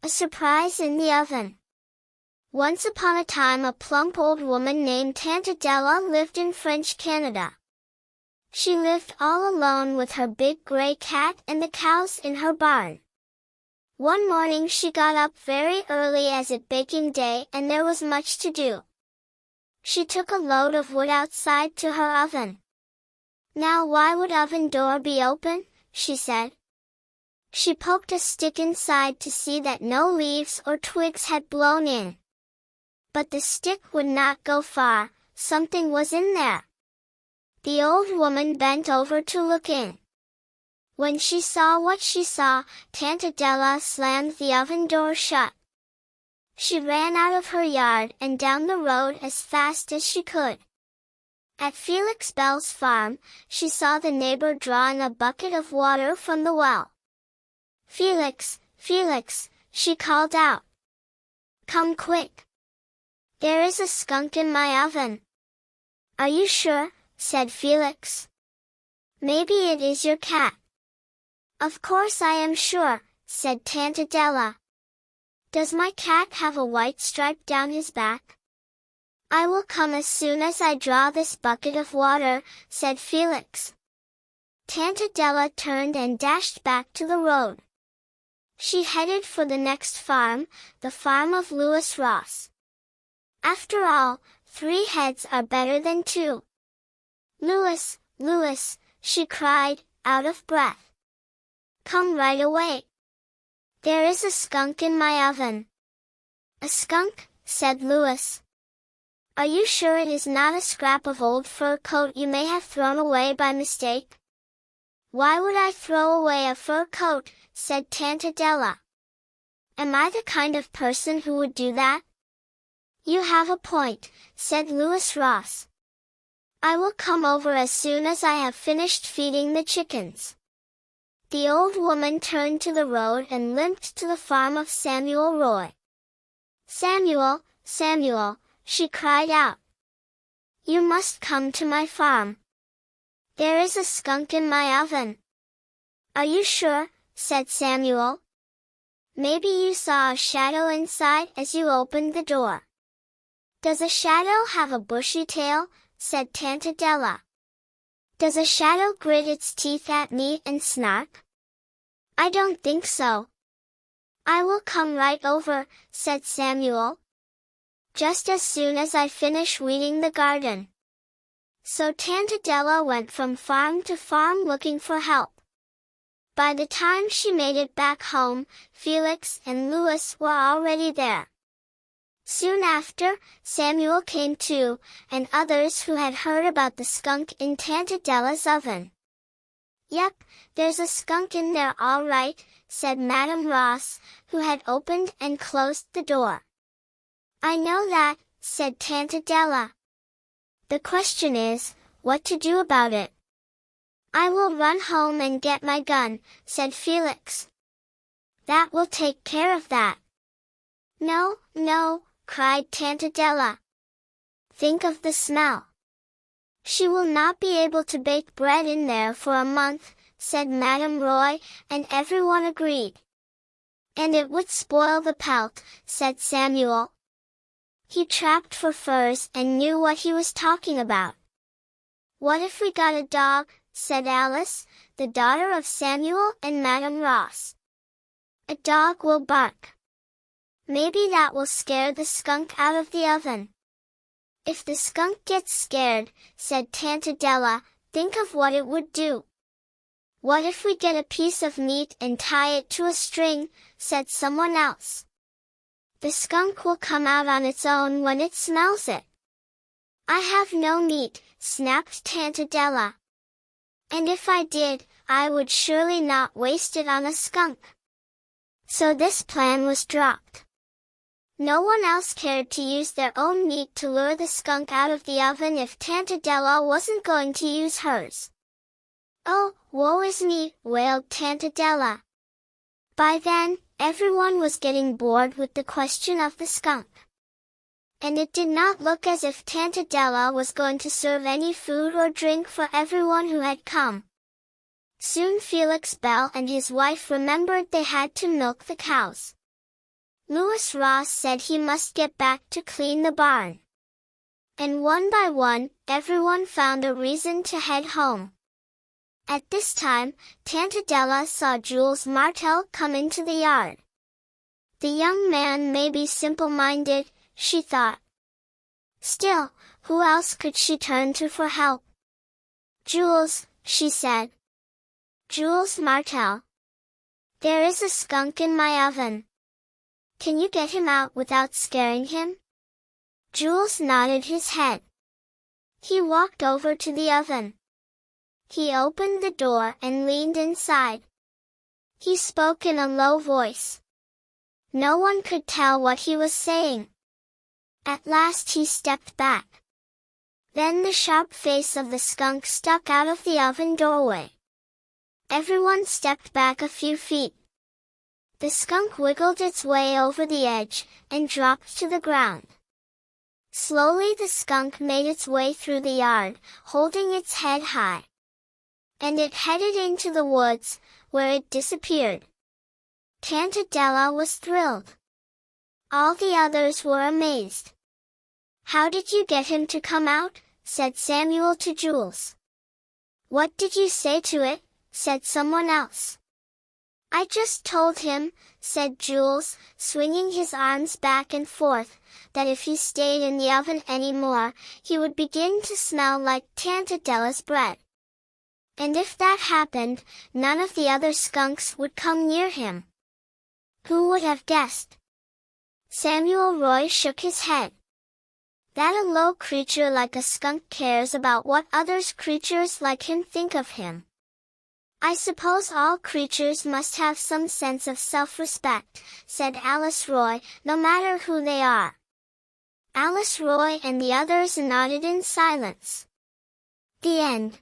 A surprise in the oven. Once upon a time a plump old woman named Tante Adela lived in French Canada. She lived all alone with her big gray cat and the cows in her barn. One morning she got up very early as it baking day and there was much to do. She took a load of wood outside to her oven. "Now why would oven door be open?" she said. She poked a stick inside to see that no leaves or twigs had blown in. But the stick would not go far, something was in there. The old woman bent over to look in. When she saw what she saw, Tante Adela slammed the oven door shut. She ran out of her yard and down the road as fast as she could. At Felix Bell's farm, she saw the neighbor drawing a bucket of water from the well. "Felix, Felix," she called out. "Come quick. There is a skunk in my oven." "Are you sure?" said Felix. "Maybe it is your cat." "Of course I am sure," said Tante Adela. "Does my cat have a white stripe down his back?" "I will come as soon as I draw this bucket of water," said Felix. Tante Adela turned and dashed back to the road. She headed for the next farm, the farm of Louis Ross. After all, 3 heads are better than 2. "Louis, Louis," she cried, out of breath. "Come right away. There is a skunk in my oven." "A skunk?" said Louis. "Are you sure it is not a scrap of old fur coat you may have thrown away by mistake?" "Why would I throw away a fur coat?" said Tante Adela. "Am I the kind of person who would do that?" "You have a point," said Louis Ross. "I will come over as soon as I have finished feeding the chickens." The old woman turned to the road and limped to the farm of Samuel Roy. "Samuel, Samuel," she cried out. "You must come to my farm. There is a skunk in my oven." "Are you sure?" said Samuel. "Maybe you saw a shadow inside as you opened the door." "Does a shadow have a bushy tail?" said Tante Adela. "Does a shadow grit its teeth at me and snark?" "I don't think so." "I will come right over," said Samuel. "Just as soon as I finish weeding the garden." So Tante Adela went from farm to farm looking for help. By the time she made it back home, Felix and Louis were already there. Soon after, Samuel came too, and others who had heard about the skunk in Tante Adela's oven. "Yep, there's a skunk in there all right," said Madame Ross, who had opened and closed the door. "I know that," said Tante Adela. "The question is, what to do about it?" "I will run home and get my gun," said Felix. "That will take care of that." "No, no," cried Tante Adela. "Think of the smell. She will not be able to bake bread in there for a month," said Madame Roy, and everyone agreed. "And it would spoil the pelt," said Samuel. He trapped for furs and knew what he was talking about. "What if we got a dog?" said Alice, the daughter of Samuel and Madame Ross. "A dog will bark. Maybe that will scare the skunk out of the oven." "If the skunk gets scared," said Tante Adela, "think of what it would do." "What if we get a piece of meat and tie it to a string?" said someone else. "The skunk will come out on its own when it smells it." "I have no meat," snapped Tante Adela. "And if I did, I would surely not waste it on a skunk." So this plan was dropped. No one else cared to use their own meat to lure the skunk out of the oven if Tante Adela wasn't going to use hers. "Oh, woe is me," wailed Tante Adela. By then, everyone was getting bored with the question of the skunk. And it did not look as if Tante Adela was going to serve any food or drink for everyone who had come. Soon Felix Bell and his wife remembered they had to milk the cows. Lewis Ross said he must get back to clean the barn. And one by one, everyone found a reason to head home. At this time, Tante Adela saw Jules Martel come into the yard. The young man may be simple-minded, she thought. Still, who else could she turn to for help? Jules, she said. Jules Martel. There is a skunk in my oven. Can you get him out without scaring him? Jules nodded his head. He walked over to the oven. He opened the door and leaned inside. He spoke in a low voice. No one could tell what he was saying. At last he stepped back. Then the sharp face of the skunk stuck out of the oven doorway. Everyone stepped back a few feet. The skunk wiggled its way over the edge, and dropped to the ground. Slowly the skunk made its way through the yard, holding its head high. And it headed into the woods, where it disappeared. Tante Adela was thrilled. All the others were amazed. How did you get him to come out? Said Samuel to Jules. What did you say to it? Said someone else. I just told him, said Jules, swinging his arms back and forth, that if he stayed in the oven any more, he would begin to smell like Tante Adela's bread. And if that happened, none of the other skunks would come near him. Who would have guessed? Samuel Roy shook his head. That a low creature like a skunk cares about what others creatures like him think of him. I suppose all creatures must have some sense of self-respect, said Alice Roy, no matter who they are. Alice Roy and the others nodded in silence. The end.